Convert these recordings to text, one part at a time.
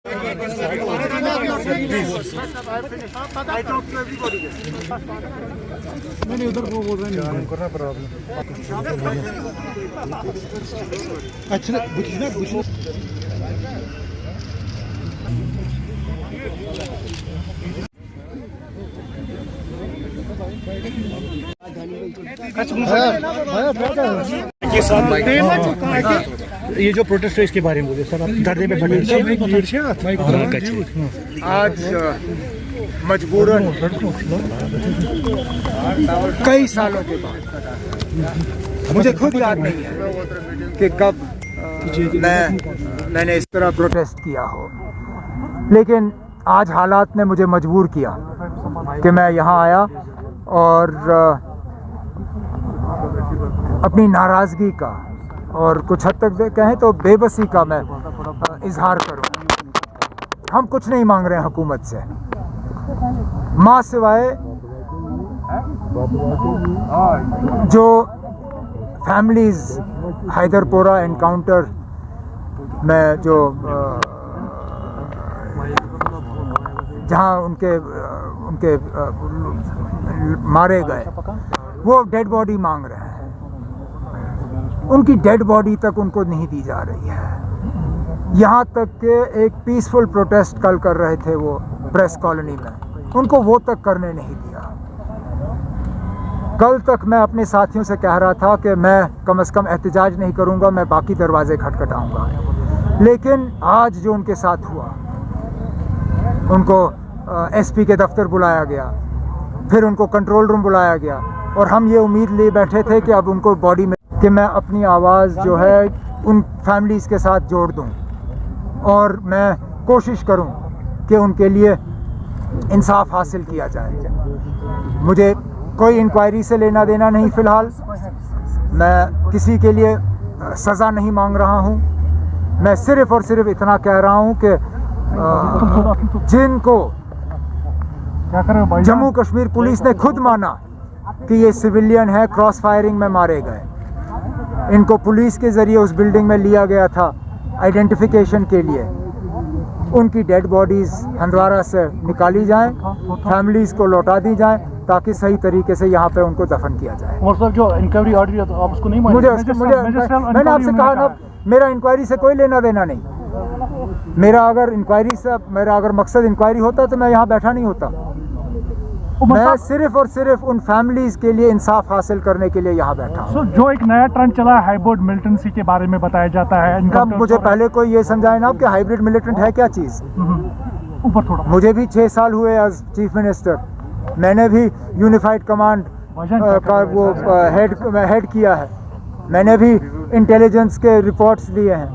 नहीं उधर वो बोल रहे हैं करना प्रॉब्लम अच्छा ये जो प्रोटेस्ट है इसके बारे में बोले सर, आप धरने में आज मजबूरन कई सालों के बाद मुझे खुद याद नहीं है कि कब मैंने इस तरह प्रोटेस्ट किया हो, लेकिन आज हालात ने मुझे मजबूर किया कि मैं यहाँ आया और अपनी नाराज़गी का और कुछ हद तक कहें तो बेबसी का मैं इजहार करूं। हम कुछ नहीं मांग रहे हैं हुकूमत से, माँ सिवाय जो फैमिलीज़ हैदरपोरा एनकाउंटर में जो जहाँ उनके मारे गए, वो डेड बॉडी मांग रहे हैं। उनकी डेड बॉडी तक उनको नहीं दी जा रही है। यहाँ तक कि एक पीसफुल प्रोटेस्ट कल कर रहे थे वो प्रेस कॉलोनी में, उनको वो तक करने नहीं दिया। कल तक मैं अपने साथियों से कह रहा था कि मैं कम से कम एहतजाज नहीं करूँगा, मैं बाकी दरवाजे खटखटाऊँगा, लेकिन आज जो उनके साथ हुआ, उनको एसपी के दफ्तर बुलाया गया, फिर उनको कंट्रोल रूम बुलाया गया और हम ये उम्मीद लिए बैठे थे कि अब उनको बॉडी में कि मैं अपनी आवाज़ जो है उन फैमिलीज़ के साथ जोड़ दूं और मैं कोशिश करूं कि उनके लिए इंसाफ हासिल किया जाए। मुझे कोई इंक्वायरी से लेना देना नहीं, फ़िलहाल मैं किसी के लिए सज़ा नहीं मांग रहा हूं। मैं सिर्फ़ और सिर्फ इतना कह रहा हूं कि जिनको जम्मू कश्मीर पुलिस ने खुद माना कि ये सिविलियन है, क्रॉस फायरिंग में मारे गए, इनको पुलिस के ज़रिए उस बिल्डिंग में लिया गया था आइडेंटिफिकेशन के लिए, उनकी डेड बॉडीज़ हंदवारा से निकाली जाएं, फैमिलीज़ को लौटा दी जाएं, ताकि सही तरीके से यहाँ पे उनको दफन किया जाए। और सर जो इंक्वायरी ऑर्डर है तो आप उसको नहीं मानेंगे? मैंने आपसे कहा ना, मेरा इंक्वायरी से कोई लेना देना नहीं। मेरा अगर मकसद इंक्वायरी होता तो मैं यहाँ बैठा नहीं होता। मैं सिर्फ और सिर्फ उन फैमिलीज के लिए इंसाफ हासिल करने के लिए यहाँ बैठा हूँ। जो एक नया ट्रेंड चला है हाइब्रिड मिलिटेंसी के बारे में बताया जाता है, अब मुझे पहले कोई ये समझाए ना कि हाइब्रिड मिलिटेंट है क्या चीज़। ऊपर थोड़ा, मुझे भी 6 साल हुए एज चीफ मिनिस्टर, मैंने भी यूनिफाइड कमांड का वो हेड किया है, मैंने भी इंटेलिजेंस के रिपोर्ट्स दिए हैं,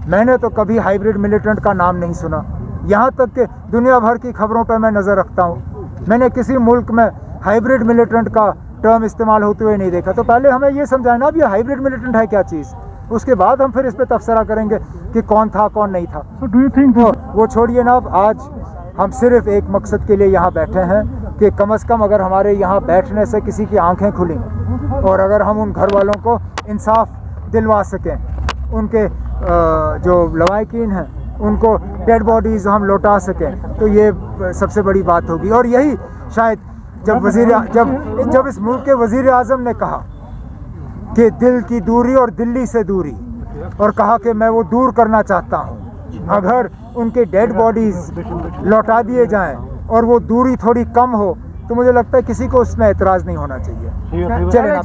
मैंने तो कभी हाइब्रिड मिलिटेंट का नाम नहीं सुना। यहाँ तक कि दुनिया भर की खबरों पर मैं नज़र रखता हूँ, मैंने किसी मुल्क में हाइब्रिड मिलिटेंट का टर्म इस्तेमाल होते हुए नहीं देखा। तो पहले हमें ये समझाना अब ये हाइब्रिड मिलिटेंट है क्या चीज़, उसके बाद हम फिर इस पर तबसरा करेंगे कि कौन था कौन नहीं था। डू यू थिंक वो छोड़िए ना, अब आज हम सिर्फ एक मकसद के लिए यहाँ बैठे हैं कि कम से कम अगर हमारे यहाँ बैठने से किसी की आंखें खुली और अगर हम उन घर वालों को इंसाफ दिलवा सकें, उनके जो लवाकिन हैं उनको डेड बॉडीज़ हम लौटा सकें, तो ये सबसे बड़ी बात होगी। और यही शायद जब इस मुल्क के वज़ीर आज़म ने कहा कि दिल की दूरी और दिल्ली से दूरी, और कहा कि मैं वो दूर करना चाहता हूँ, अगर उनके डेड बॉडीज़ लौटा दिए जाएं और वो दूरी थोड़ी कम हो, तो मुझे लगता है किसी को उसमें एतराज़ नहीं होना चाहिए। चलें।